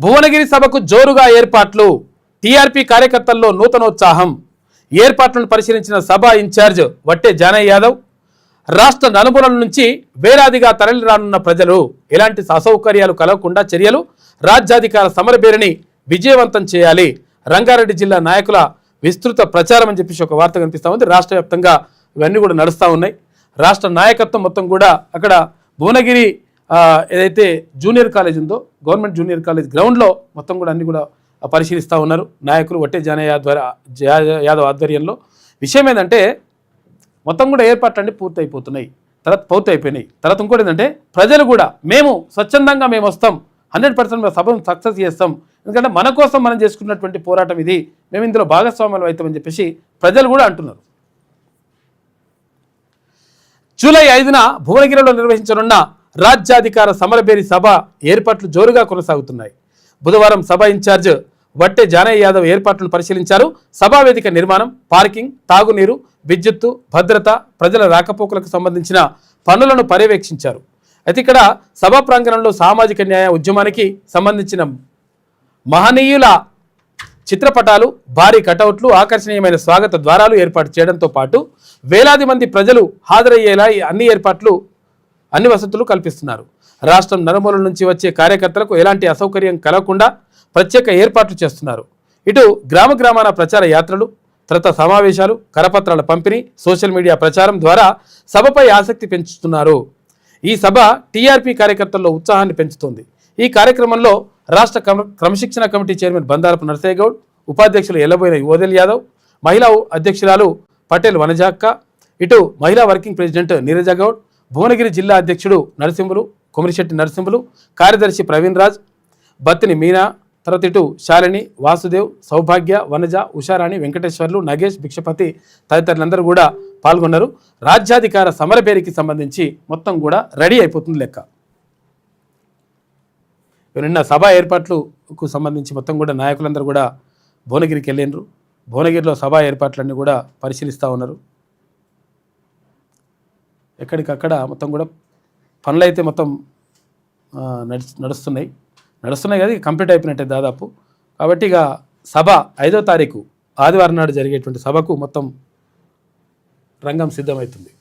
భువనగిరి సభకు జోరుగా ఏర్పాట్లు. టీఆర్పీ కార్యకర్తల్లో నూతనోత్సాహం. ఏర్పాట్లను పరిశీలించిన సభ ఇన్ఛార్జ్ వట్టే జానయ్య యాదవ్, రాష్ట్ర నలుమూలల నుంచి వేలాదిగా తరలిరానున్న ప్రజలు ఎలాంటి అసౌకర్యాలు కలగకుండా చర్యలు, రాజ్యాధికార సమరబేరిని విజయవంతం చేయాలి. రంగారెడ్డి జిల్లా నాయకుల విస్తృత ప్రచారం అని చెప్పేసి ఒక వార్త కనిపిస్తూ ఉంది. రాష్ట్ర వ్యాప్తంగా ఇవన్నీ కూడా నడుస్తూ ఉన్నాయి. రాష్ట్ర నాయకత్వం మొత్తం కూడా అక్కడ భువనగిరి ఏదైతే జూనియర్ కాలేజ్ ఉందో గవర్నమెంట్ జూనియర్ కాలేజ్ గ్రౌండ్లో మొత్తం కూడా అన్ని కూడా పరిశీలిస్తూ ఉన్నారు నాయకులు. వట్టే జానయ్య యాదవ్ ఆధ్వర్యంలో. విషయం ఏంటంటే మొత్తం కూడా ఏర్పాట్లన్నీ పూర్తయిపోయినాయి. తర్వాత ఇంకోటి ఏంటంటే ప్రజలు కూడా మేము స్వచ్ఛందంగా మేము వస్తాం, 100% సభను సక్సెస్ చేస్తాం, ఎందుకంటే మన కోసం మనం చేసుకున్నటువంటి పోరాటం ఇది, మేము ఇందులో భాగస్వాములు అవుతామని చెప్పేసి ప్రజలు కూడా అంటున్నారు. జూలై 5న భువనగిరిలో నిర్వహించనున్న రాజ్యాధికార సమరబేరి సభ ఏర్పాట్లు జోరుగా కొనసాగుతున్నాయి. బుధవారం సభ ఇన్ఛార్జ్ వట్టే జానయ్య యాదవ్ ఏర్పాట్లను పరిశీలించారు. సభావేదిక నిర్మాణం, పార్కింగ్, తాగునీరు, విద్యుత్తు, భద్రత, ప్రజల రాకపోకలకు సంబంధించిన పనులను పర్యవేక్షించారు. అయితే ఇక్కడ సభా ప్రాంగణంలో సామాజిక న్యాయ ఉద్యమానికి సంబంధించిన మహనీయుల చిత్రపటాలు, భారీ కటౌట్లు, ఆకర్షణీయమైన స్వాగత ద్వారాలు ఏర్పాటు చేయడంతో పాటు వేలాది మంది ప్రజలు హాజరయ్యేలా అన్ని వసతులు కల్పిస్తున్నారు. రాష్ట్రం నలుమూలల నుంచి వచ్చే కార్యకర్తలకు ఎలాంటి అసౌకర్యం కలగకుండా ప్రత్యేక ఏర్పాట్లు చేస్తున్నారు. ఇటు గ్రామాన ప్రచార యాత్రలు, తర్వాత సమావేశాలు, కరపత్రాల పంపిణీ, సోషల్ మీడియా ప్రచారం ద్వారా సభపై ఆసక్తి పెంచుతున్నారు. ఈ సభ టీఆర్పీ కార్యకర్తల్లో ఉత్సాహాన్ని పెంచుతోంది. ఈ కార్యక్రమంలో రాష్ట్ర క్రమశిక్షణ కమిటీ చైర్మన్ బందారపు నరసయ్య గౌడ్, ఉపాధ్యక్షులు ఎల్లబోయిన ఓదెల్ యాదవ్, మహిళా అధ్యక్షురాలు పటేల్ వనజాక్క, ఇటు మహిళా వర్కింగ్ ప్రెసిడెంట్ నీరజ గౌడ్, భువనగిరి జిల్లా అధ్యక్షుడు నరసింహులు, కొమిరిశెట్టి నరసింహులు, కార్యదర్శి ప్రవీణ్ రాజ్, బత్తిని మీనా, తర్వాత ఇటు శాలిని, వాసుదేవ్, సౌభాగ్య, వనజ, ఉషారాణి, వెంకటేశ్వర్లు, నగేష్, భిక్షపతి తదితరులందరూ కూడా పాల్గొన్నారు. రాజ్యాధికార సమరబేరికి సంబంధించి మొత్తం కూడా రెడీ అయిపోతుంది లెక్క. నిన్న సభ ఏర్పాట్లకు సంబంధించి మొత్తం కూడా నాయకులందరూ కూడా భువనగిరికి వెళ్ళినారు. భువనగిరిలో సభా ఏర్పాట్లన్నీ కూడా పరిశీలిస్తూ ఉన్నారు. ఎక్కడికక్కడ మొత్తం కూడా పనులు అయితే మొత్తం నడుస్తున్నాయి కదా, కంప్లీట్ అయిపోయినట్టే దాదాపు. కాబట్టి ఇక సభ 5వ తారీఖు ఆదివారం నాడు జరిగేటువంటి సభకు మొత్తం రంగం సిద్ధమవుతుంది.